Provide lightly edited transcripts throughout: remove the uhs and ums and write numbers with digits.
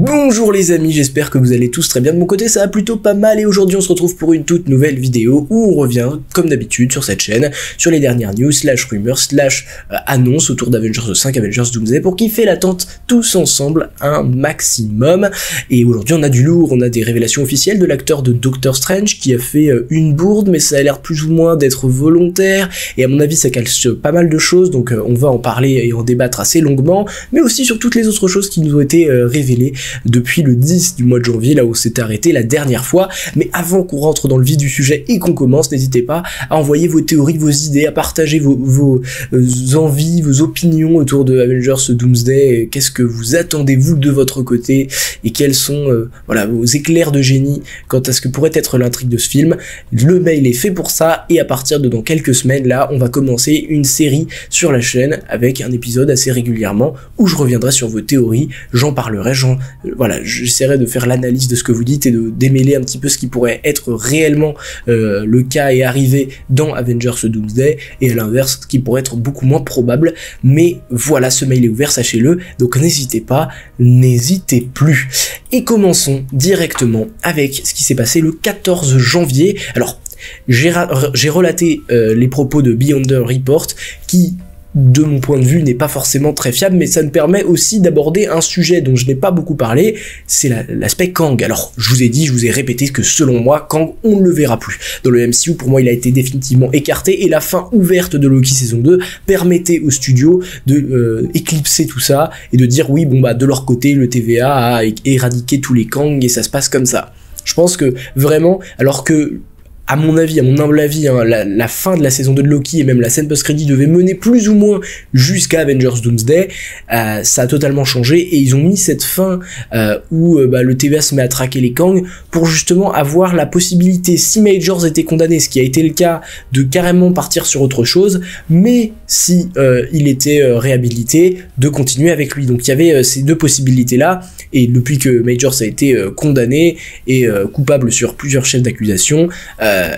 Bonjour les amis, j'espère que vous allez tous très bien. De mon côté ça va plutôt pas mal et aujourd'hui on se retrouve pour une toute nouvelle vidéo où on revient comme d'habitude sur cette chaîne sur les dernières news, rumeurs, annonces autour d'Avengers 5, Avengers Doomsday pour kiffer l'attente tous ensemble un maximum. Et aujourd'hui on a du lourd, on a des révélations officielles de l'acteur de Doctor Strange qui a fait une bourde mais ça a l'air plus ou moins d'être volontaire et à mon avis ça cache pas mal de choses donc on va en parler et en débattre assez longuement, mais aussi sur toutes les autres choses qui nous ont été révélées depuis le 10 du mois de janvier, là où s'était arrêté la dernière fois. Mais avant qu'on rentre dans le vif du sujet et qu'on commence, n'hésitez pas à envoyer vos théories, vos idées, à partager vos envies, vos opinions autour de Avengers Doomsday. Qu'est-ce que vous attendez vous de votre côté et quels sont vos éclairs de génie quant à ce que pourrait être l'intrigue de ce film. Le mail est fait pour ça et à partir de dans quelques semaines là, on va commencer une série sur la chaîne avec un épisode assez régulièrement où je reviendrai sur vos théories, j'en parlerai, j'essaierai de faire l'analyse de ce que vous dites et de démêler un petit peu ce qui pourrait être réellement le cas et arriver dans Avengers Doomsday et à l'inverse ce qui pourrait être beaucoup moins probable. Mais voilà, ce mail est ouvert, sachez-le, donc n'hésitez pas, n'hésitez plus. Et commençons directement avec ce qui s'est passé le 14 janvier. Alors j'ai relaté les propos de Beyonder Report qui, de mon point de vue, n'est pas forcément très fiable, mais ça me permet aussi d'aborder un sujet dont je n'ai pas beaucoup parlé, c'est l'aspect Kang. Alors, je vous ai répété que selon moi, Kang, on ne le verra plus. Dans le MCU, pour moi, il a été définitivement écarté, et la fin ouverte de Loki saison 2 permettait au studio de éclipser tout ça, et de dire, oui, bon bah, de leur côté, le TVA a éradiqué tous les Kang, et ça se passe comme ça. Je pense que, vraiment, alors que à mon humble avis, la fin de la saison 2 de Loki et même la scène post-crédit devait mener plus ou moins jusqu'à Avengers Doomsday, ça a totalement changé et ils ont mis cette fin où le TVA se met à traquer les Kang pour justement avoir la possibilité, si Majors était condamné, ce qui a été le cas, de carrément partir sur autre chose, mais si il était réhabilité, de continuer avec lui. Donc il y avait ces deux possibilités là, et depuis que Majors a été condamné et coupable sur plusieurs chefs d'accusation,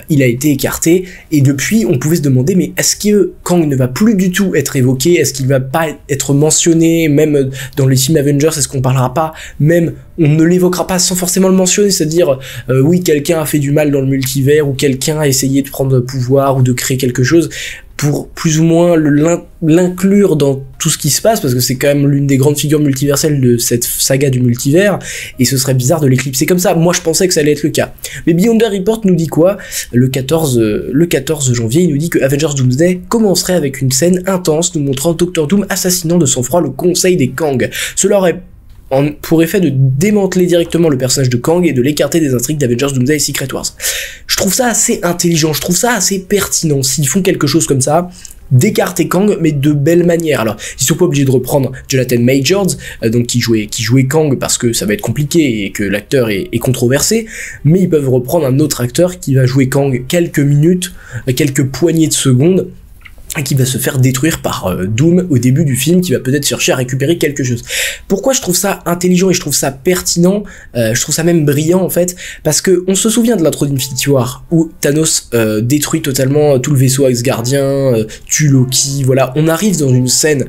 il a été écarté, et depuis on pouvait se demander, mais est-ce que Kang ne va plus du tout être évoqué, est-ce qu'il va pas être mentionné, même dans les films Avengers, est-ce qu'on parlera pas, même on ne l'évoquera pas sans forcément le mentionner, c'est-à-dire oui, quelqu'un a fait du mal dans le multivers, ou quelqu'un a essayé de prendre le pouvoir ou de créer quelque chose, pour plus ou moins l'inclure dans tout ce qui se passe, parce que c'est quand même l'une des grandes figures multiverselles de cette saga du multivers, et ce serait bizarre de l'éclipser comme ça. Moi je pensais que ça allait être le cas. Mais Beyonder Report nous dit quoi ? Le 14 janvier, il nous dit que Avengers Doomsday commencerait avec une scène intense nous montrant Dr. Doom assassinant de sang-froid le conseil des Kang. Cela aurait pour effet de démanteler directement le personnage de Kang et de l'écarter des intrigues d'Avengers Doomsday et Secret Wars. Je trouve ça assez intelligent, je trouve ça assez pertinent. S'ils font quelque chose comme ça, d'écarter Kang, mais de belle manière. Alors, ils sont pas obligés de reprendre Jonathan Majors, donc qui jouait Kang parce que ça va être compliqué et que l'acteur est controversé, mais ils peuvent reprendre un autre acteur qui va jouer Kang quelques minutes, quelques poignées de secondes, et qui va se faire détruire par Doom au début du film, qui va peut-être chercher à récupérer quelque chose. Pourquoi je trouve ça intelligent et je trouve ça pertinent, je trouve ça même brillant en fait, parce que on se souvient de l'intro d'Infinity War, où Thanos détruit totalement tout le vaisseau Asgardien, tue Loki, voilà, on arrive dans une scène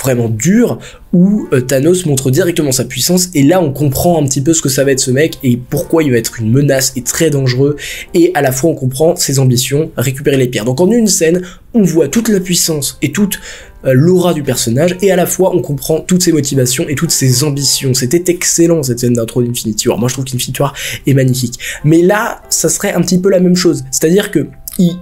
vraiment dur où Thanos montre directement sa puissance, et là on comprend un petit peu ce que ça va être ce mec et pourquoi il va être une menace et très dangereux, et à la fois on comprend ses ambitions, récupérer les pierres. Donc en une scène on voit toute la puissance et toute l'aura du personnage, et à la fois on comprend toutes ses motivations et toutes ses ambitions. C'était excellent cette scène d'intro d'Infinity War, moi je trouve qu'Infinity War est magnifique. Mais là ça serait un petit peu la même chose, c'est-à-dire que il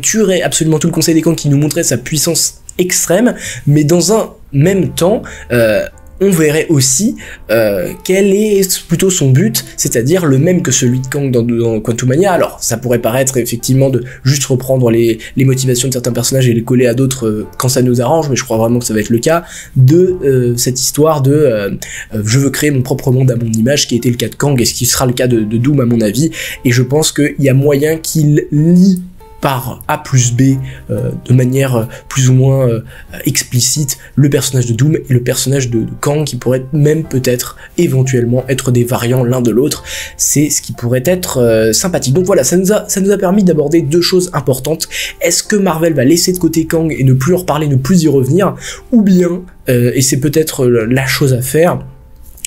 tuerait absolument tout le Conseil des Kang qui nous montrait sa puissance extrême, mais dans un même temps, on verrait aussi quel est plutôt son but, c'est-à-dire le même que celui de Kang dans Quantumania. Alors, ça pourrait paraître effectivement de juste reprendre les motivations de certains personnages et les coller à d'autres quand ça nous arrange, mais je crois vraiment que ça va être le cas de cette histoire de je veux créer mon propre monde à mon image, qui était le cas de Kang et ce qui sera le cas de Doom à mon avis, et je pense qu'il y a moyen qu'il lie par A plus B de manière plus ou moins explicite le personnage de Doom et le personnage de Kang, qui pourraient même peut-être éventuellement être des variants l'un de l'autre. C'est ce qui pourrait être sympathique. Donc voilà, ça nous a permis d'aborder deux choses importantes. Est-ce que Marvel va laisser de côté Kang et ne plus en reparler, ne plus y revenir, ou bien, et c'est peut-être la chose à faire,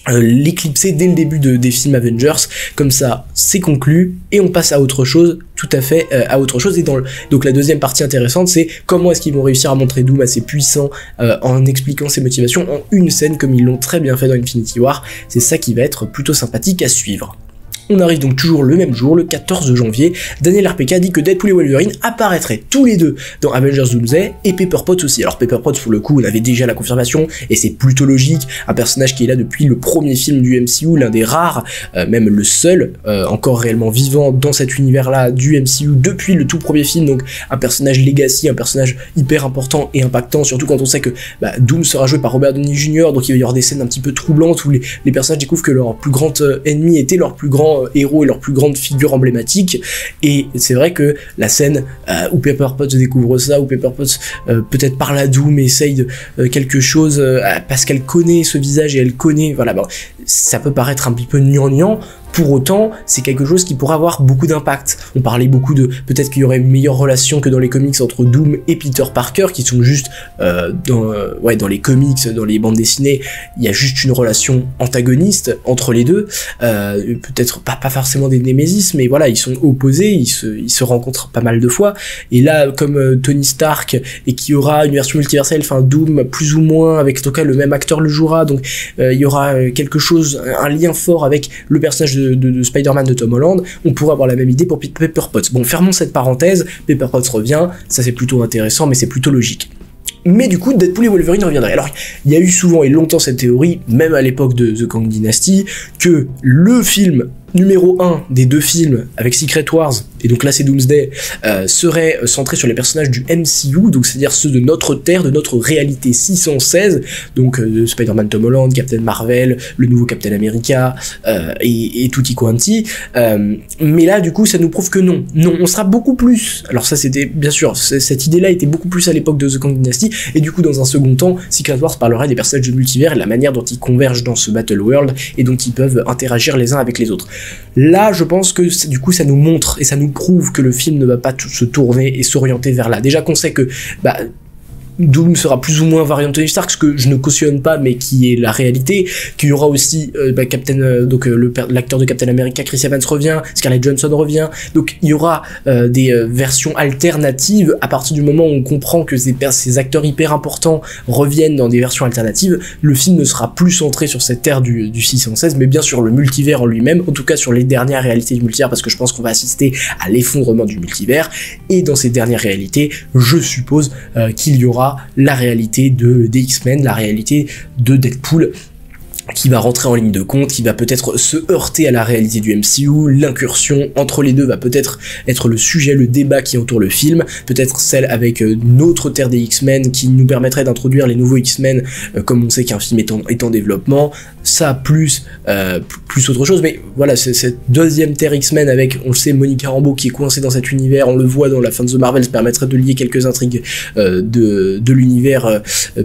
l'éclipser dès le début des films Avengers, comme ça c'est conclu et on passe à autre chose, tout à fait à autre chose. Et donc la deuxième partie intéressante, c'est comment est-ce qu'ils vont réussir à montrer Doom assez puissant en expliquant ses motivations en une scène comme ils l'ont très bien fait dans Infinity War. C'est ça qui va être plutôt sympathique à suivre. On arrive donc toujours le même jour, le 14 janvier, Daniel RPK dit que Deadpool et Wolverine apparaîtraient tous les deux dans Avengers Doomsday et Pepper Potts aussi. Alors Pepper Potts, pour le coup, on avait déjà la confirmation et c'est plutôt logique, un personnage qui est là depuis le premier film du MCU, l'un des rares, même le seul, encore réellement vivant dans cet univers-là du MCU depuis le tout premier film, donc un personnage legacy, un personnage hyper important et impactant, surtout quand on sait que Doom sera joué par Robert Downey Jr., donc il va y avoir des scènes un petit peu troublantes où les personnages découvrent que leur plus grand ennemi était leur plus grand héros et leur plus grande figure emblématique. Et c'est vrai que la scène où Pepper Potts découvre ça, où Pepper Potts peut-être parle à Doom et essaye de quelque chose parce qu'elle connaît ce visage et elle connaît, voilà, bon, ça peut paraître un petit peu gnangnan. Pour autant, c'est quelque chose qui pourrait avoir beaucoup d'impact. On parlait beaucoup de peut-être qu'il y aurait une meilleure relation que dans les comics entre Doom et Peter Parker, qui sont juste dans les comics, dans les bandes dessinées, il y a juste une relation antagoniste entre les deux. Peut-être pas forcément des némésis, mais voilà, ils sont opposés, ils se rencontrent pas mal de fois. Et là, comme Tony Stark et qu'il y aura une version multiverselle, enfin Doom plus ou moins, avec en tout cas le même acteur le jouera, donc il y aura quelque chose, un lien fort avec le personnage de Spider-Man de Tom Holland, on pourrait avoir la même idée pour Pepper Potts. Bon, fermons cette parenthèse, Pepper Potts revient, ça c'est plutôt intéressant, mais c'est plutôt logique. Mais du coup, Deadpool et Wolverine reviendraient. Alors, il y a eu souvent et longtemps cette théorie, même à l'époque de The Kang Dynasty, que le film numéro 1 des deux films avec Secret Wars, et donc là c'est Doomsday, serait centré sur les personnages du MCU, donc c'est-à-dire ceux de notre Terre, de notre réalité 616, donc Spider-Man Tom Holland, Captain Marvel, le nouveau Captain America, et tutti quanti, mais là du coup ça nous prouve que non, on sera beaucoup plus, alors ça c'était bien sûr, cette idée-là était beaucoup plus à l'époque de The Kang Dynasty, et du coup dans un second temps, Secret Wars parlerait des personnages du multivers et de la manière dont ils convergent dans ce Battle World, et dont ils peuvent interagir les uns avec les autres. Là, je pense que du coup, ça nous montre et ça nous prouve que le film ne va pas se tourner et s'orienter vers là. Déjà qu'on sait que Doom sera plus ou moins variant Tony Stark, ce que je ne cautionne pas, mais qui est la réalité, qu'il y aura aussi l'acteur de Captain America, Chris Evans revient, Scarlett Johansson revient, donc il y aura des versions alternatives à partir du moment où on comprend que ces acteurs hyper importants reviennent dans des versions alternatives. Le film ne sera plus centré sur cette ère du 616, mais bien sur le multivers en lui-même, en tout cas sur les dernières réalités du multivers, parce que je pense qu'on va assister à l'effondrement du multivers, et dans ces dernières réalités, je suppose qu'il y aura la réalité des X-Men, la réalité de Deadpool, qui va rentrer en ligne de compte, qui va peut-être se heurter à la réalité du MCU, l'incursion entre les deux va peut-être être le sujet, le débat qui entoure le film, peut-être celle avec notre Terre des X-Men qui nous permettrait d'introduire les nouveaux X-Men, comme on sait qu'un film est en développement, ça plus autre chose, mais voilà, c'est cette deuxième Terre X-Men avec, on le sait, Monica Rambeau qui est coincée dans cet univers, on le voit dans la fin de The Marvel, ça permettrait de lier quelques intrigues de l'univers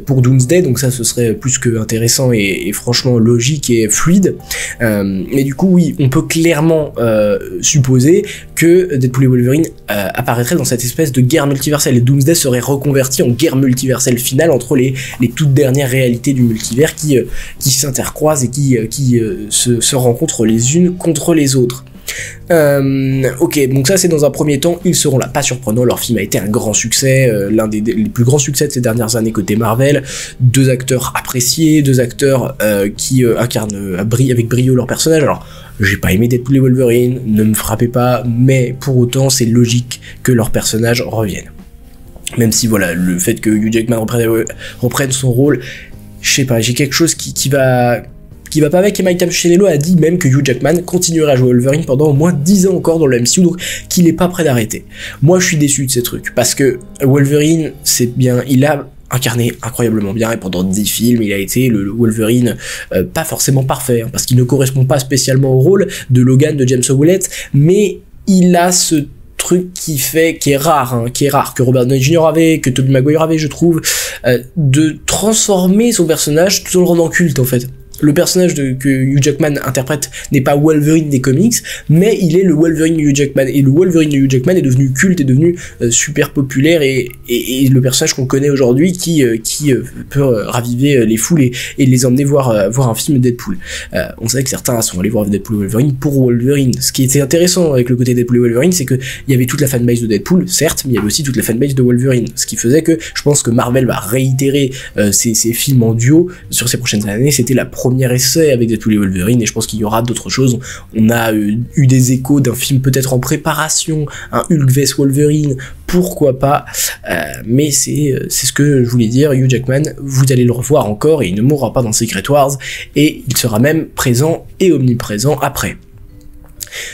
pour Doomsday, donc ça ce serait plus que intéressant et franchement logique et fluide, mais du coup oui, on peut clairement supposer que Deadpool et Wolverine apparaîtraient dans cette espèce de guerre multiverselle, et Doomsday serait reconverti en guerre multiverselle finale entre les toutes dernières réalités du multivers qui s'intercroisent et qui se rencontrent les unes contre les autres. Ok, donc ça c'est dans un premier temps, ils seront là, pas surprenant, leur film a été un grand succès, l'un des plus grands succès de ces dernières années côté Marvel, deux acteurs appréciés, deux acteurs qui incarnent avec brio leur personnage. Alors j'ai pas aimé Deadpool et Wolverine, ne me frappez pas, mais pour autant c'est logique que leurs personnages reviennent. Même si voilà, le fait que Hugh Jackman reprenne son rôle, je sais pas, j'ai quelque chose qui va pas avec, et Mike Tamshinello a dit même que Hugh Jackman continuerait à jouer Wolverine pendant au moins 10 ans encore dans le MCU, donc qu'il est pas prêt d'arrêter. Moi je suis déçu de ces trucs, parce que Wolverine, c'est bien, il a incarné incroyablement bien, et pendant 10 films, il a été le Wolverine pas forcément parfait, hein, parce qu'il ne correspond pas spécialement au rôle de Logan de James Howlett, mais il a ce truc qui est rare, que Robert Downey Jr. avait, que Tobey Maguire avait, je trouve, de transformer son personnage tout en le rendant culte en fait. le personnage que Hugh Jackman interprète n'est pas Wolverine des comics, mais il est le Wolverine de Hugh Jackman, et le Wolverine de Hugh Jackman est devenu culte, est devenu super populaire, et le personnage qu'on connaît aujourd'hui qui peut raviver les foules et les emmener voir un film de Deadpool. On savait que certains sont allés voir Deadpool et Wolverine pour Wolverine. Ce qui était intéressant avec le côté Deadpool et Wolverine, c'est que il y avait toute la fanbase de Deadpool, certes, mais il y avait aussi toute la fanbase de Wolverine, ce qui faisait que je pense que Marvel va réitérer ces films en duo sur ces prochaines années. C'était la première essai avec Deadpool et Wolverine, et je pense qu'il y aura d'autres choses. On a eu des échos d'un film peut-être en préparation, un Hulk vs Wolverine, pourquoi pas, mais c'est ce que je voulais dire. Hugh Jackman, vous allez le revoir encore, et il ne mourra pas dans Secret Wars, et il sera même présent et omniprésent après.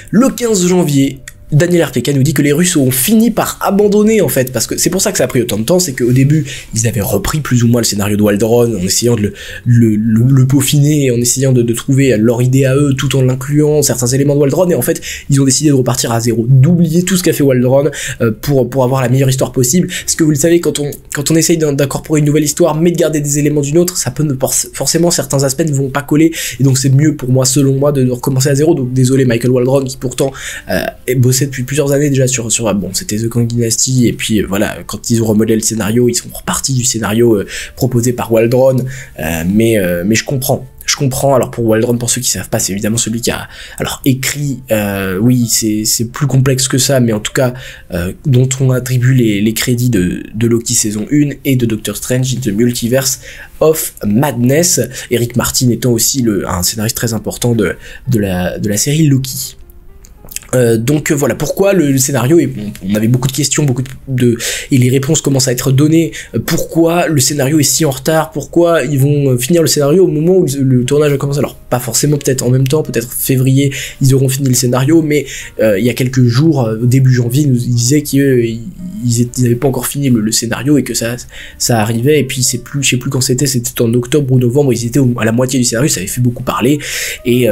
Le 15 janvier, Daniel RPK nous dit que les Russos ont fini par abandonner, en fait, parce que c'est pour ça que ça a pris autant de temps, c'est qu'au début, ils avaient repris plus ou moins le scénario de Waldron, en essayant de le peaufiner, en essayant de trouver leur idée à eux, tout en l'incluant certains éléments de Waldron, et en fait, ils ont décidé de repartir à zéro, d'oublier tout ce qu'a fait Waldron, pour avoir la meilleure histoire possible, parce que vous le savez, quand on essaye d'incorporer une nouvelle histoire, mais de garder des éléments d'une autre, ça peut forcément, certains aspects ne vont pas coller, et donc c'est mieux pour moi, selon moi, de recommencer à zéro. Donc désolé Michael Waldron, qui pourtant bossait depuis plusieurs années déjà sur bon, c'était The Kang Dynasty, et puis voilà, quand ils ont remodelé le scénario, ils sont repartis du scénario proposé par Waldron, mais je comprends. Alors pour Waldron, pour ceux qui savent pas, c'est évidemment celui qui a écrit, oui, c'est plus complexe que ça, mais en tout cas dont on attribue les crédits de Loki saison 1 et de Doctor Strange in the Multiverse of Madness, Eric Martin étant aussi un scénariste très important de la série Loki. Donc voilà pourquoi le scénario, et on avait beaucoup de questions, et les réponses commencent à être données. Pourquoi le scénario est si en retard, pourquoi ils vont finir le scénario au moment où le tournage a commencé. Alors pas forcément, peut-être en même temps, peut-être février ils auront fini le scénario, mais il y a quelques jours, au début janvier, ils disaient qu'ils n'avaient pas encore fini le scénario, et que ça arrivait, et puis je sais plus quand c'était en octobre ou novembre, ils étaient à la moitié du scénario, ça avait fait beaucoup parler, et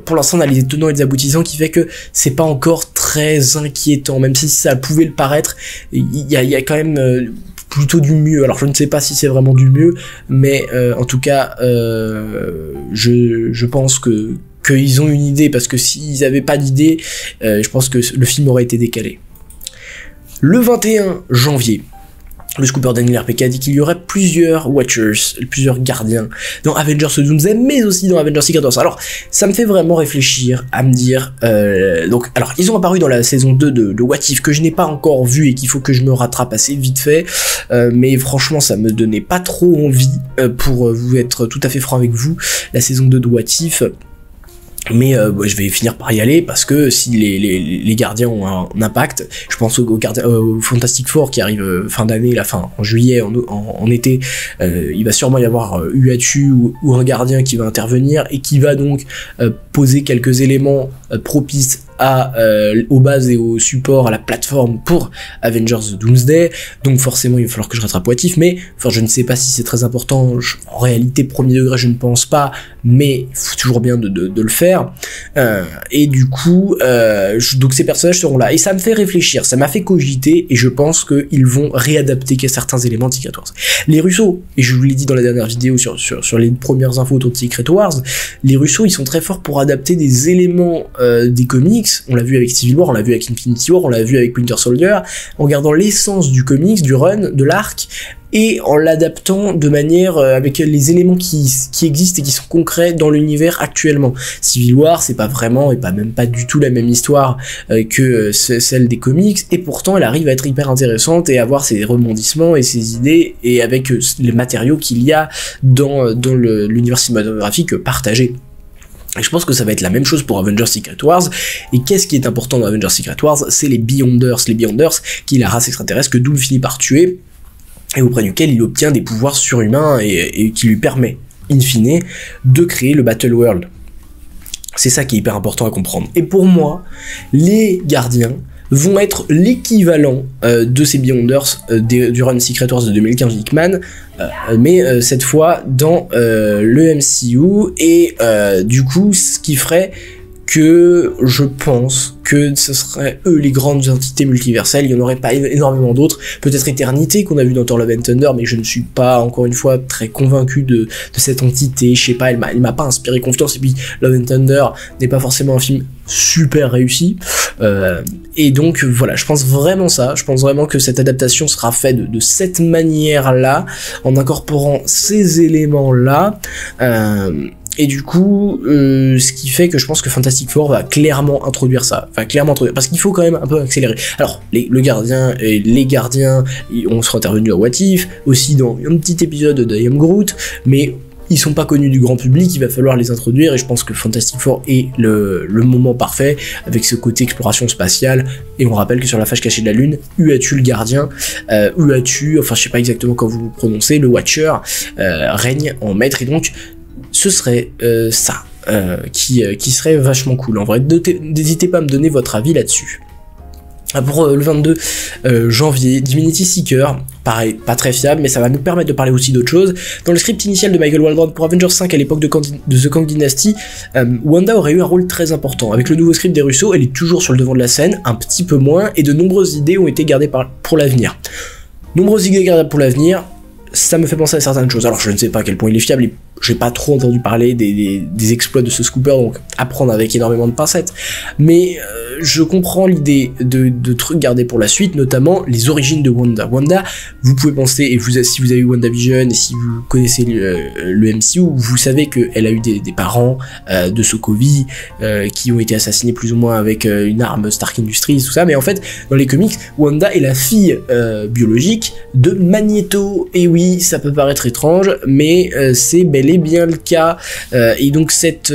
pour l'instant on a les tenants et les aboutissants qui fait que c'est pas encore très inquiétant, même si ça pouvait le paraître. Il y a quand même plutôt du mieux. Alors je ne sais pas si c'est vraiment du mieux, mais en tout cas je pense qu'ils ont une idée, parce que s'ils avaient pas d'idée, je pense que le film aurait été décalé. Le 21 janvier, le scooper Daniel RPK dit qu'il y aurait plusieurs Watchers, plusieurs gardiens dans Avengers Doomsday, mais aussi dans Avengers Secret Wars. Alors, ça me fait vraiment réfléchir à me dire... donc, alors, ils ont apparu dans la saison 2 de What If, que je n'ai pas encore vu et qu'il faut que je me rattrape assez vite fait, mais franchement, ça me donnait pas trop envie, pour vous être tout à fait franc avec vous, la saison 2 de What If. Mais je vais finir par y aller, parce que si les gardiens ont un impact, je pense au Fantastic Four qui arrive fin d'année, en juillet, en été, il va sûrement y avoir Uatu ou un gardien qui va intervenir, et qui va donc poser quelques éléments propices aux bases et au support, à la plateforme pour Avengers Doomsday. Donc forcément il va falloir que je rattrape What If, mais je ne sais pas si c'est très important. En réalité, premier degré, je ne pense pas, mais il faut toujours bien de le faire, et du coup donc ces personnages seront là, et ça me fait réfléchir, ça m'a fait cogiter, et je pense qu'ils vont réadapter certains éléments de Secret Wars. Les Russos, et je vous l'ai dit dans la dernière vidéo sur les premières infos autour de Secret Wars, les Russos, ils sont très forts pour adapter des éléments des comics. On l'a vu avec Civil War, on l'a vu avec Infinity War, on l'a vu avec Winter Soldier, en gardant l'essence du comics, du run, de l'arc, et en l'adaptant de manière avec les éléments qui existent et qui sont concrets dans l'univers actuellement. Civil War, c'est pas vraiment, et pas même pas du tout la même histoire que celle des comics, et pourtant elle arrive à être hyper intéressante et avoir ses rebondissements et ses idées, et avec les matériaux qu'il y a dans l'univers cinématographique partagé. Et je pense que ça va être la même chose pour Avengers Secret Wars. Et qu'est-ce qui est important dans Avengers Secret Wars? C'est les Beyonders. Les Beyonders, qui est la race extraterrestre que Doom finit par tuer, et auprès duquel il obtient des pouvoirs surhumains, et qui lui permet, in fine, de créer le Battle World. C'est ça qui est hyper important à comprendre. Et pour moi, les gardiens vont être l'équivalent de ces Beyonders du run Secret Wars de 2015 Hickman, mais cette fois dans le MCU, et du coup ce qui ferait que je pense que ce seraient eux les grandes entités multiverselles, il n'y en aurait pas énormément d'autres, peut-être Éternité qu'on a vu dans Thor Love and Thunder, mais je ne suis pas, encore une fois, très convaincu de cette entité, je sais pas, elle m'a pas inspiré confiance, et puis Love and Thunder n'est pas forcément un film super réussi, et donc voilà, je pense vraiment que cette adaptation sera faite de cette manière-là, en incorporant ces éléments-là, et du coup, ce qui fait que je pense que Fantastic Four va clairement introduire ça, parce qu'il faut quand même un peu accélérer. Alors, le gardien et les gardiens, on sera intervenu à What If, aussi dans un petit épisode de I Am Groot, mais ils sont pas connus du grand public, il va falloir les introduire, et je pense que Fantastic Four est le moment parfait, avec ce côté exploration spatiale, et on rappelle que sur la face cachée de la Lune, Uatu le gardien, Uatu, enfin je sais pas exactement comment vous le prononcez, le Watcher, règne en maître, et donc ce serait ça, qui serait vachement cool. En vrai, n'hésitez pas à me donner votre avis là-dessus. Pour le 22 janvier, Divinity Seeker, pareil, pas très fiable, mais ça va nous permettre de parler aussi d'autres choses. Dans le script initial de Michael Waldron pour Avengers 5 à l'époque de The Kang Dynasty, Wanda aurait eu un rôle très important. Avec le nouveau script des Russo, elle est toujours sur le devant de la scène, un petit peu moins, et de nombreuses idées ont été gardées pour l'avenir. Nombreuses idées gardées pour l'avenir, ça me fait penser à certaines choses. Alors je ne sais pas à quel point il est fiable, j'ai pas trop entendu parler des exploits de ce Scooper, donc à prendre avec énormément de pincettes, mais je comprends l'idée de trucs gardés pour la suite, notamment les origines de Wanda. Wanda, vous pouvez penser, et si vous avez eu WandaVision, et si vous connaissez le MCU, vous savez qu'elle a eu des parents de Sokovie qui ont été assassinés plus ou moins avec une arme Stark Industries, tout ça, mais en fait, dans les comics, Wanda est la fille biologique de Magneto, et oui, ça peut paraître étrange, mais c'est bel et bien le cas, et donc cette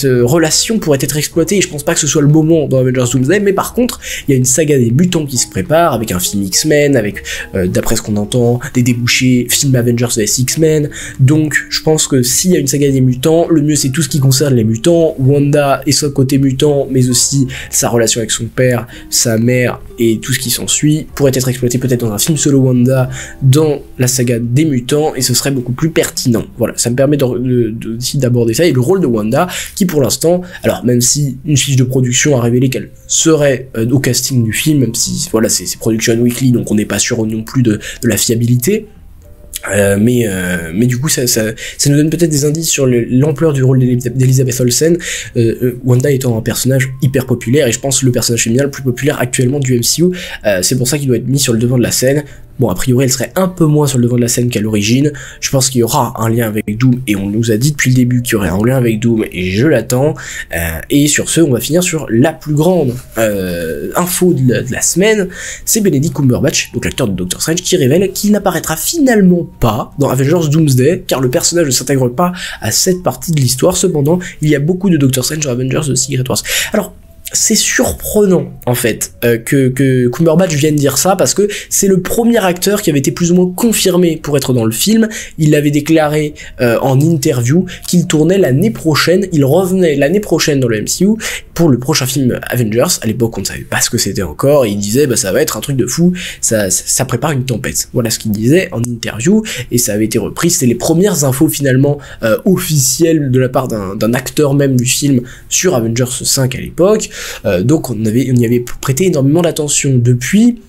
relation pourrait être exploitée, et je pense pas que ce soit le moment dans Avengers Doomsday, mais par contre, il y a une saga des mutants qui se prépare, avec un film X-Men, avec, d'après ce qu'on entend, des débouchés, film Avengers vs X-Men, donc je pense que s'il y a une saga des mutants, le mieux c'est tout ce qui concerne les mutants, Wanda et son côté mutant, mais aussi sa relation avec son père, sa mère, et tout ce qui s'ensuit, pourrait être exploité peut-être dans un film solo Wanda, dans la saga des mutants, et ce serait beaucoup plus pertinent. Voilà, ça me permet aussi d'aborder ça, et le rôle de Wanda, qui pour l'instant, alors même si une fiche de production a révélé qu'elle serait au casting du film, même si voilà, c'est Production Weekly, donc on n'est pas sûr non plus de la fiabilité, mais du coup ça nous donne peut-être des indices sur l'ampleur du rôle d'Elizabeth Olsen, Wanda étant un personnage hyper populaire, et je pense le personnage féminin le plus populaire actuellement du MCU, c'est pour ça qu'il doit être mis sur le devant de la scène. Bon, a priori, elle serait un peu moins sur le devant de la scène qu'à l'origine. Je pense qu'il y aura un lien avec Doom, et on nous a dit depuis le début qu'il y aurait un lien avec Doom, et je l'attends. Et sur ce, on va finir sur la plus grande info de la semaine. C'est Benedict Cumberbatch, donc l'acteur de Doctor Strange, qui révèle qu'il n'apparaîtra finalement pas dans Avengers Doomsday, car le personnage ne s'intègre pas à cette partie de l'histoire. Cependant, il y a beaucoup de Doctor Strange dans Avengers de Secret Wars. Alors, c'est surprenant en fait que Cumberbatch vienne dire ça, parce que c'est le premier acteur qui avait été plus ou moins confirmé pour être dans le film. Il avait déclaré en interview qu'il tournait l'année prochaine, il revenait l'année prochaine dans le MCU pour le prochain film Avengers. À l'époque on ne savait pas ce que c'était encore, et il disait bah ça va être un truc de fou, ça prépare une tempête. Voilà ce qu'il disait en interview, et ça avait été repris, c'était les premières infos finalement officielles de la part d'un acteur même du film sur Avengers 5 à l'époque. Donc on y avait prêté énormément d'attention. Depuis,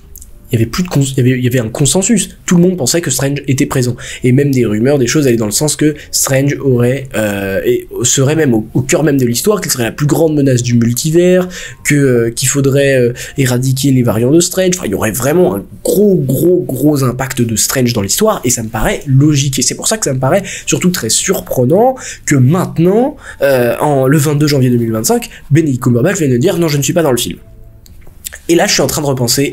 il y avait un consensus. Tout le monde pensait que Strange était présent, et même des rumeurs, des choses allaient dans le sens que Strange serait même au cœur même de l'histoire, qu'il serait la plus grande menace du multivers, qu'il faudrait éradiquer les variants de Strange. Enfin, il y aurait vraiment un gros impact de Strange dans l'histoire, et ça me paraît logique, et c'est pour ça que ça me paraît surtout très surprenant que maintenant, le 22 janvier 2025, Benedict Cumberbatch vienne de dire non, je ne suis pas dans le film. Et là, je suis en train de repenser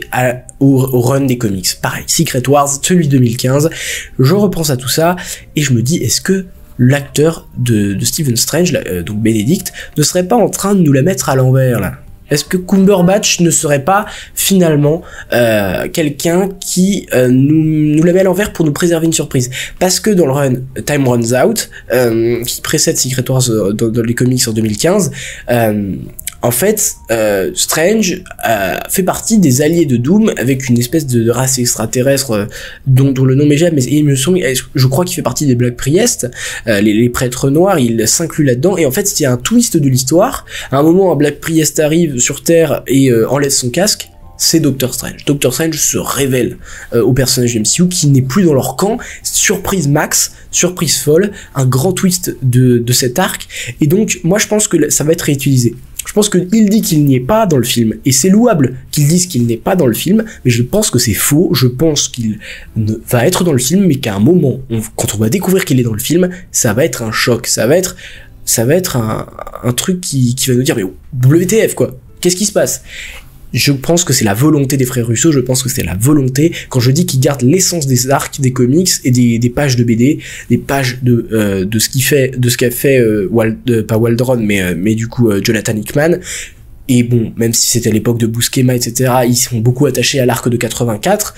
au run des comics. Pareil, Secret Wars, celui de 2015. Je repense à tout ça, et je me dis, est-ce que l'acteur de Stephen Strange, donc Benedict, ne serait pas en train de nous la mettre à l'envers, là? Est-ce que Cumberbatch ne serait pas finalement quelqu'un qui nous la met à l'envers pour nous préserver une surprise? Parce que dans le run Time Runs Out, qui précède Secret Wars dans les comics en 2015, En fait, Strange fait partie des alliés de Doom avec une espèce de race extraterrestre dont le nom m'échappe, mais il me semble, je crois qu'il fait partie des Black Priest, les prêtres noirs, il s'inclut là-dedans, et en fait, il y a un twist de l'histoire. À un moment, un Black Priest arrive sur Terre et enlève son casque. C'est Doctor Strange. Doctor Strange se révèle au personnage du MCU qui n'est plus dans leur camp. Surprise max, surprise folle, un grand twist de cet arc. Et donc, moi, je pense que ça va être réutilisé. Je pense qu'il dit qu'il n'y est pas dans le film, et c'est louable qu'il dise qu'il n'est pas dans le film, mais je pense que c'est faux. Je pense qu'il va être dans le film, mais qu'à un moment, quand on va découvrir qu'il est dans le film, ça va être un choc. Ça va être un truc qui va nous dire, mais WTF quoi, qu'est-ce qui se passe? Je pense que c'est la volonté des frères Russo, je pense que c'est la volonté, quand je dis qu'ils gardent l'essence des arcs, des comics et des pages de BD, des pages de ce qu'a fait pas Waldron, mais du coup Jonathan Hickman. Et bon, même si c'était à l'époque de Buscema, etc., ils sont beaucoup attachés à l'arc de 84.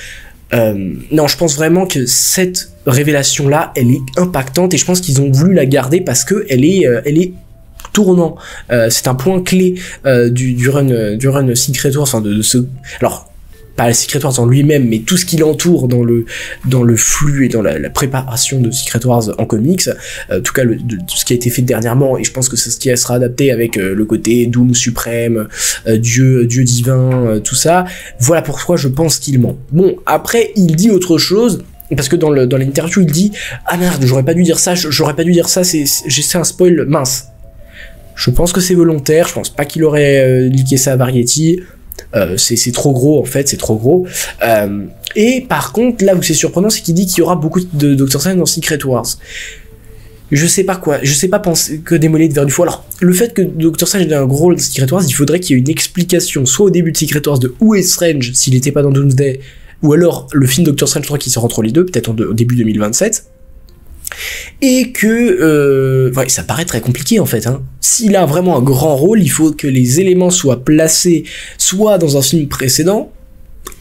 Non, je pense vraiment que cette révélation-là, elle est impactante, et je pense qu'ils ont voulu la garder parce que elle est tournant. C'est un point clé du run Secret Wars, enfin de ce, alors pas le Secret Wars en lui-même, mais tout ce qui l'entoure dans le flux et dans la préparation de Secret Wars en comics, en tout cas ce qui a été fait dernièrement, et je pense que c'est ce qui sera adapté avec le côté Doom suprême, Dieu divin, tout ça. Voilà pourquoi je pense qu'il ment. Bon, après il dit autre chose, parce que dans l'interview il dit ah merde, j'aurais pas dû dire ça, c'est un spoil mince. Je pense que c'est volontaire, je pense pas qu'il aurait leaké ça à Variety, c'est trop gros en fait, c'est trop gros. Et par contre, là où c'est surprenant, c'est qu'il dit qu'il y aura beaucoup de Doctor Strange dans Secret Wars. Je sais pas penser que démoler de vers du foie. Alors, le fait que Doctor Strange ait un gros rôle dans Secret Wars, il faudrait qu'il y ait une explication, soit au début de Secret Wars de où est Strange s'il était pas dans Doomsday, ou alors le film Doctor Strange 3 qui sort entre les deux, peut-être au début 2027. Et que ça paraît très compliqué en fait, hein. S'il a vraiment un grand rôle, il faut que les éléments soient placés soit dans un film précédent,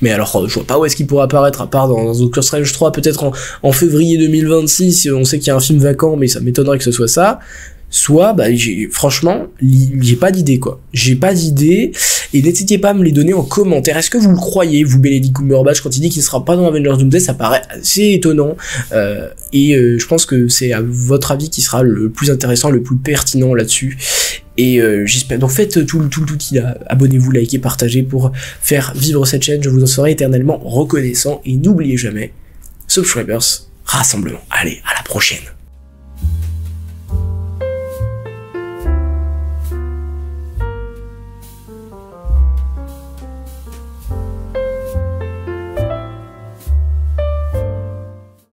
mais alors je vois pas où est-ce qu'il pourrait apparaître à part dans Doctor Strange 3, peut-être en février 2026, on sait qu'il y a un film vacant, mais ça m'étonnerait que ce soit ça. Soit, franchement, j'ai pas d'idée quoi. J'ai pas d'idée, et n'hésitez pas à me les donner en commentaire. Est-ce que vous le croyez, vous, Benedict Cumberbatch, quand il dit qu'il sera pas dans Avengers Doomsday? Ça paraît assez étonnant, et je pense que c'est à votre avis qui sera le plus intéressant, le plus pertinent là-dessus. Et j'espère, donc faites tout là, abonnez-vous, likez, partagez pour faire vivre cette chaîne, je vous en serai éternellement reconnaissant, et n'oubliez jamais, Subscribers, rassemblement. Allez, à la prochaine.